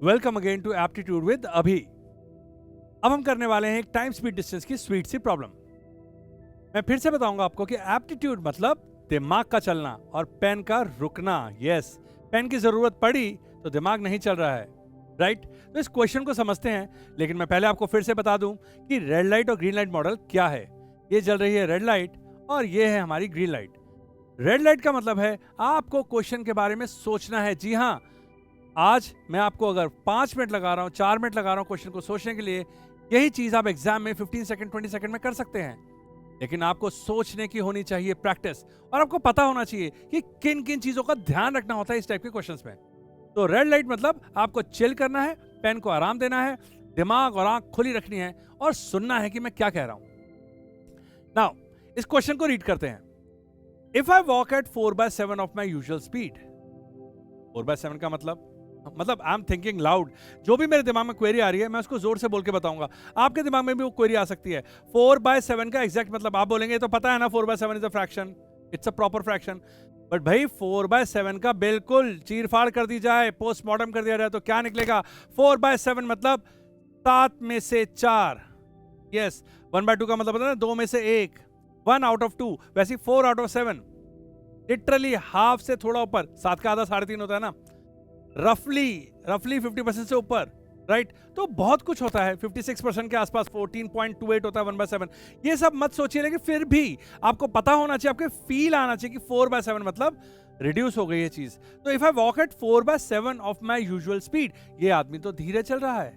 Welcome again to aptitude with Abhi. अब हम करने वाले हैं एक टाइम स्पीड डिस्टेंस की स्वीट सी प्रॉब्लम। मैं फिर से बताऊंगा आपको कि एप्टीट्यूड मतलब दिमाग का चलना और पेन का रुकना। यस, पेन की जरूरत पड़ी तो दिमाग नहीं चल रहा है, राइट? तो इस क्वेश्चन को समझते हैं, लेकिन मैं पहले आपको फिर से बता दूं कि रेड लाइट और ग्रीन लाइट मॉडल क्या है। ये जल रही है रेड लाइट और ये है हमारी ग्रीन लाइट। रेड लाइट का मतलब है आपको क्वेश्चन के बारे में सोचना है। जी हाँ, आज मैं आपको अगर 5 मिनट लगा रहा हूं, 4 मिनट लगा रहा हूं क्वेश्चन को सोचने के लिए, यही चीज आप एग्जाम में 15 सेकंड 20 सेकंड में कर सकते हैं। लेकिन आपको सोचने की होनी चाहिए प्रैक्टिस, और आपको पता होना चाहिए कि किन किन चीजों का ध्यान रखना होता है इस टाइप के क्वेश्चंस में। तो रेड लाइट मतलब आपको चिल करना है, पेन को आराम देना है, दिमाग और आंख खुली रखनी है और सुनना है कि मैं क्या कह रहा हूं। नाउ इस क्वेश्चन को रीड करते हैं। If I walk at 4/7 of my usual speed. 4/7 का मतलब आई एम थिंकिंग लाउड। जो भी मेरे दिमाग में क्वेरी आ रही है मैं उसको जोर से बोल के बताऊंगा। आपके दिमाग में भी वो क्वेरी आ सकती है। 4/7 का एग्जैक्ट मतलब आप बोलेंगे तो पता है ना, 4/7 is a fraction, it's a proper fraction. But भाई 4/7 का बिल्कुल चीर फाड़ कर दी जाए, पोस्टमार्टम कर दिया जाए तो क्या निकलेगा? 4/7 मतलब 7 में से 4। यस, 1/2 का मतलब होता है ना 2 में से 1, 1 आउट ऑफ 2। वैसे 4 आउट ऑफ 7, लिटरली हाफ से थोड़ा ऊपर। 7 का आधा 3.5 होता है ना, रफली 50% से ऊपर, राइट? तो बहुत कुछ होता है। 56% के आसपास 14.28 होता है 1/7। ये सब मत सोचिए, लेकिन फिर भी आपको पता होना चाहिए, आपके फील आना चाहिए कि 4/7 मतलब रिड्यूस हो गई है चीज। तो if I walk at 4/7 of my usual speed, ये आदमी तो धीरे चल रहा है।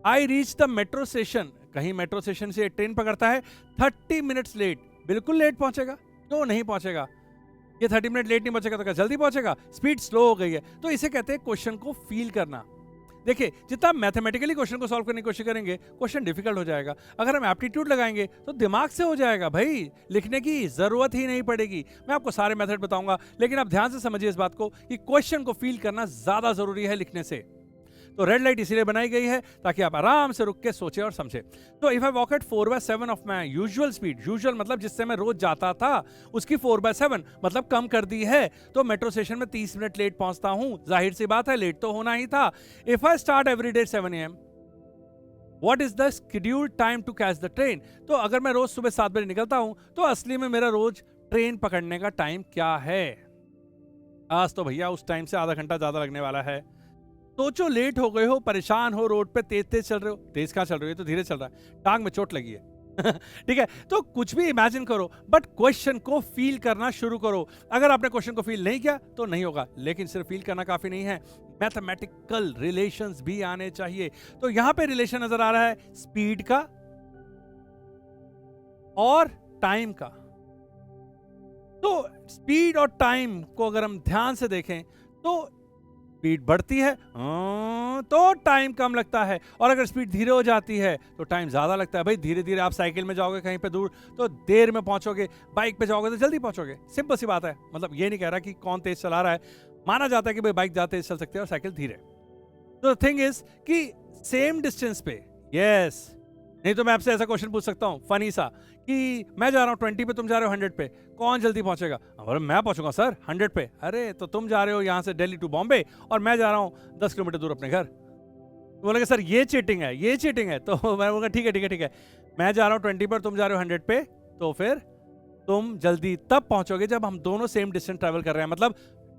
I reach the metro station, कहीं मेट्रो स्टेशन से ट्रेन पकड़ता है, 30 मिनट्स लेट। बिल्कुल लेट पहुंचेगा, क्यों नहीं पहुंचेगा? ये 30 मिनट लेट नहीं पहुंचेगा तो क्या जल्दी पहुंचेगा? स्पीड स्लो हो गई है। तो इसे कहते हैं क्वेश्चन को फील करना। देखिए, जितना मैथमेटिकली क्वेश्चन को सॉल्व करने की कोशिश करेंगे, क्वेश्चन डिफिकल्ट हो जाएगा। अगर हम एप्टीट्यूड लगाएंगे तो दिमाग से हो जाएगा भाई, लिखने की जरूरत ही नहीं पड़ेगी। मैं आपको सारे मेथड बताऊंगा, लेकिन आप ध्यान से समझिए इस बात को कि क्वेश्चन को फील करना ज्यादा जरूरी है लिखने से। तो रेड लाइट इसीलिए बनाई गई है ताकि आप आराम से रुक के सोचें और समझें। तो if I walk at 4/7 of my usual speed, usual मतलब जिससे मैं रोज जाता था, उसकी 4/7 मतलब कम कर दी है। तो मेट्रो स्टेशन में 30 मिनट लेट पहुंचता हूं, जाहिर सी बात है लेट तो होना ही था। If I start every day 7 AM, what is the scheduled time to catch the train? तो अगर मैं रोज सुबह 7 बजे निकलता हूं तो असली में मेरा रोज ट्रेन पकड़ने का टाइम क्या है? आज तो भैया उस टाइम से आधा घंटा ज्यादा लगने वाला है। सोचो, लेट हो गए हो, परेशान हो, रोड पे तेज तेज चल रहे हो। तेज कहां चल रहे हो, तो धीरे चल रहा है, टांग में चोट लगी है। ठीक है, तो कुछ भी इमेजिन करो, बट क्वेश्चन को फील करना शुरू करो। अगर आपने क्वेश्चन को फील नहीं किया तो नहीं होगा, लेकिन सिर्फ फील करना काफी नहीं है, मैथमेटिकल रिलेशंस भी आने चाहिए। तो यहां पे रिलेशन नजर आ रहा है स्पीड का और टाइम का। तो स्पीड और टाइम को अगर हम ध्यान से देखें तो स्पीड बढ़ती है तो टाइम कम लगता है, और अगर स्पीड धीरे हो जाती है तो टाइम ज्यादा लगता है। भाई धीरे धीरे आप साइकिल में जाओगे कहीं पे दूर तो देर में पहुंचोगे, बाइक पे जाओगे तो जल्दी पहुंचोगे। सिंपल सी बात है। मतलब ये नहीं कह रहा कि कौन तेज चला रहा है, माना जाता है कि भाई बाइक ज्यादा तेज चल सकती है और साइकिल धीरे। तो थिंग इज कि सेम डिस्टेंस पे, यस, नहीं तो मैं आपसे ऐसा क्वेश्चन पूछ सकता हूं फनी सा कि मैं जा रहा हूं 20 पे, तुम जा रहे हो 100 पे, कौन जल्दी पहुंचेगा? अरे मैं पहुंचूंगा सर 100 पे। अरे तो तुम जा रहे हो यहां से दिल्ली टू बॉम्बे और मैं जा रहा हूं 10 किलोमीटर दूर अपने घर। तो बोलेंगे सर ये चीटिंग है, ये चीटिंग है। तो मैं बोलूंगा ठीक है ठीक है ठीक है, मैं जा रहा हूं 20 पर, तुम जा रहे हो 100 पे, तो फिर तुम जल्दी तब पहुंचोगे जब हम दोनों सेम डिस्टेंस ट्रेवल कर रहे हैं, मतलब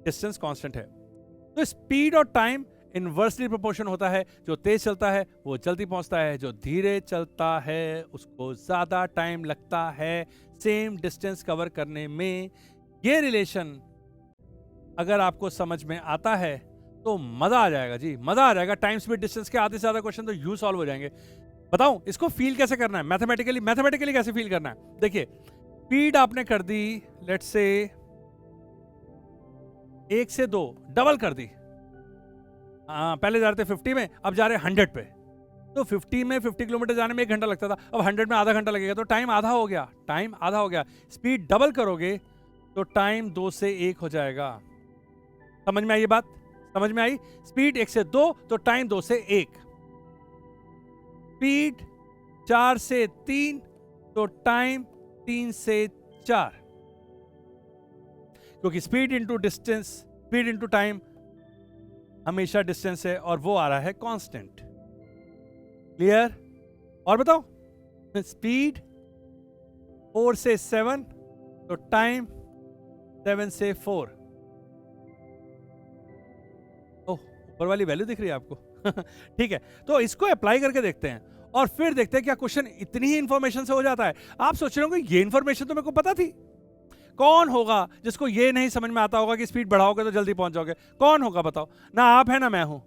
डिस्टेंस कांस्टेंट है। तो स्पीड और टाइम इनवर्सली प्रोपोर्शन होता है। जो तेज चलता है वो जल्दी पहुंचता है, जो धीरे चलता है उसको ज्यादा टाइम लगता है सेम डिस्टेंस कवर करने में। ये रिलेशन अगर आपको समझ में आता है तो मजा आ जाएगा जी, मजा आ जाएगा। टाइम स्पीड डिस्टेंस के आधे से ज्यादा क्वेश्चन तो यू सॉल्व हो जाएंगे। बताऊं इसको फील कैसे करना है, मैथमेटिकली कैसे फील करना है? देखिए, स्पीड आपने कर दी लेट्स से 1 से 2, डबल कर दी। पहले जा रहे थे 50 में, अब जा रहे हैं 100 पे। तो 50 में 50 किलोमीटर जाने में 1 घंटा लगता था, अब 100 में आधा घंटा लगेगा, तो टाइम आधा हो गया, टाइम आधा हो गया। स्पीड डबल करोगे तो टाइम 2 से 1 हो जाएगा। समझ में आई ये बात? समझ में आई? स्पीड 1 से 2 तो टाइम 2 से 1। स्पीड 4 से 3 तो टाइम 3 से 4, क्योंकि speed into distance, speed into time हमेशा डिस्टेंस है और वो आ रहा है कांस्टेंट। क्लियर? और बताओ, स्पीड 4 से 7, तो टाइम 7 से 4। ओह, ऊपर वाली वैल्यू दिख रही है आपको? ठीक है, तो इसको अप्लाई करके देखते हैं और फिर देखते हैं क्या क्वेश्चन इतनी ही इंफॉर्मेशन से हो जाता है। आप सोच रहे होंगे ये इंफॉर्मेशन तो मेरे को पता थी। कौन होगा जिसको ये नहीं समझ में आता होगा कि स्पीड बढ़ाओगे तो जल्दी पहुंच जाओगे? कौन होगा बताओ? ना आप है ना मैं हूं,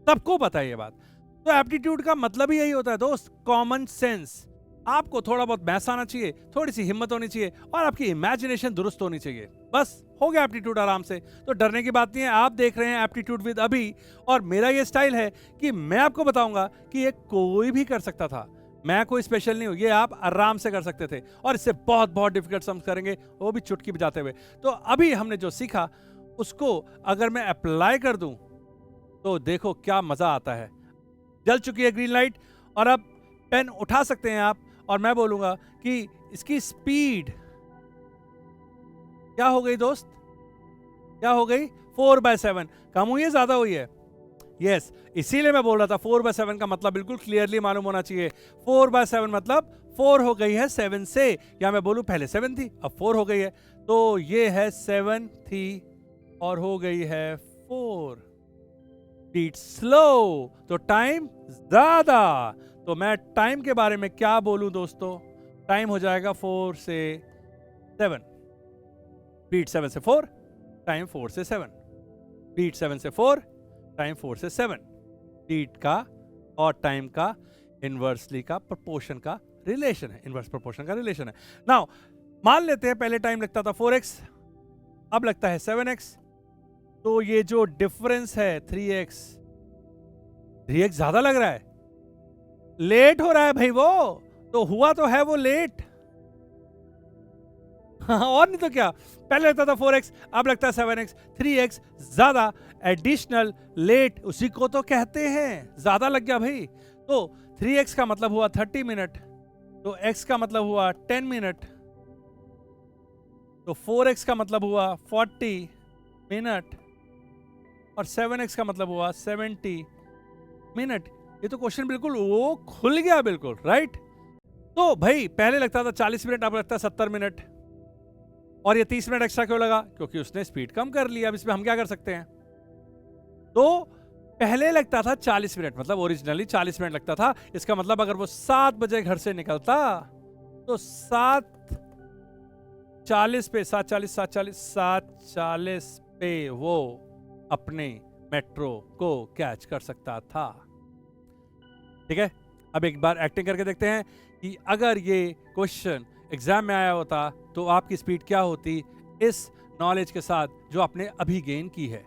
सबको पता है ये बात। तो एप्टीट्यूड का मतलब ही यही होता है दोस्त, कॉमन सेंस। आपको थोड़ा बहुत मैथ्स आना चाहिए, थोड़ी सी हिम्मत होनी चाहिए और आपकी इमेजिनेशन दुरुस्त होनी चाहिए, बस हो गया एप्टीट्यूड आराम से। तो डरने की बात नहीं है। आप देख रहे हैं एप्टीट्यूड विद अभी, और मेरा ये स्टाइल है कि मैं आपको बताऊंगा कि ये कोई भी कर सकता था। मैं कोई स्पेशल नहीं हूं, ये आप आराम से कर सकते थे और इससे बहुत बहुत डिफिकल्ट सम्स करेंगे, वो भी चुटकी बजाते हुए। तो अभी हमने जो सीखा उसको अगर मैं अप्लाई कर दूं तो देखो क्या मजा आता है। जल चुकी है ग्रीन लाइट और अब पेन उठा सकते हैं आप और मैं बोलूंगा कि इसकी स्पीड क्या हो गई दोस्त? क्या हो गई? 4/7। कम हुई है, ज्यादा हुई है? यस, इसीलिए मैं बोल रहा था 4/7 का मतलब बिल्कुल क्लियरली मालूम होना चाहिए। 4/7 मतलब 4 हो गई है 7 से, या मैं बोलूं पहले 7 थी अब 4 हो गई है, तो ये है 7 थी और हो गई है 4। स्पीड स्लो तो टाइम ज्यादा। तो मैं टाइम के बारे में क्या बोलूं दोस्तों? टाइम हो जाएगा 4 से 7। स्पीड 7 से 4, टाइम 4 से 7। स्पीड 7 से 4, टाइम 4 से 7। स्पीड का और टाइम का इनवर्सली का प्रोपोर्शन का रिलेशन है, इनवर्स प्रोपोर्शन का रिलेशन है। नाउ मान लेते हैं पहले टाइम लगता था 4x, अब लगता है 7x, तो ये जो डिफरेंस है 3x ज्यादा लग रहा है, लेट हो रहा है भाई, वो तो हुआ तो है वो लेट। और नहीं तो क्या, पहले लगता था 4x, अब लगता है 7x, 3x ज्यादा, एडिशनल, लेट, उसी को तो कहते हैं ज्यादा लग गया भाई। तो 3x का मतलब हुआ 30 मिनट, तो x का मतलब हुआ 10 मिनट, तो 4x का मतलब हुआ 40 मिनट और 7x का मतलब हुआ 70 मिनट। ये तो क्वेश्चन बिल्कुल वो खुल गया बिल्कुल, राइट? तो भाई पहले लगता था 40 मिनट, अब लगता है 70 मिनट। और ये 30 मिनट एक्स्ट्रा क्यों लगा? क्योंकि उसने स्पीड कम कर लिया। अब इसमें हम क्या कर सकते हैं? तो पहले लगता था 40 मिनट, मतलब ओरिजिनली 40 मिनट लगता था। इसका मतलब अगर वो 7 बजे घर से निकलता तो 7:40 पे 7:40 पे वो अपने मेट्रो को कैच कर सकता था। ठीक है, अब एक बार एक्टिंग करके देखते हैं कि अगर ये क्वेश्चन एग्जाम में आया होता तो आपकी स्पीड क्या होती इस नॉलेज के साथ जो आपने अभी गेन की है।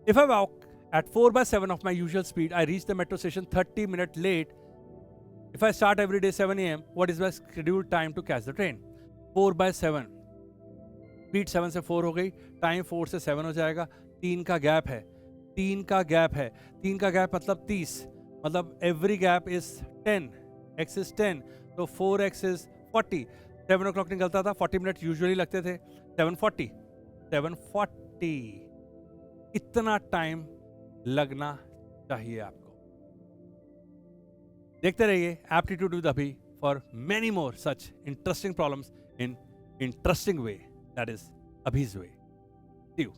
If I walk at 4/7 of my usual speed, I reach the metro station 30 minutes late. If I start every day 7 a.m., what is my scheduled time to catch the train? 4/7. Speed 7 से 4 हो गई, time 4 से 7 हो जाएगा। 3 का gap है, 3 का gap है, 3 का गैप मतलब 30, मतलब every gap is 10, x is 10, तो 4x इज 40। 7 o'clock निकलता था, 40 मिनट यूजुअली लगते थे, 7:40 इतना टाइम लगना चाहिए आपको। देखते रहिए aptitude with Abhi for many more such interesting problems in interesting way, that is Abhi's way. See you.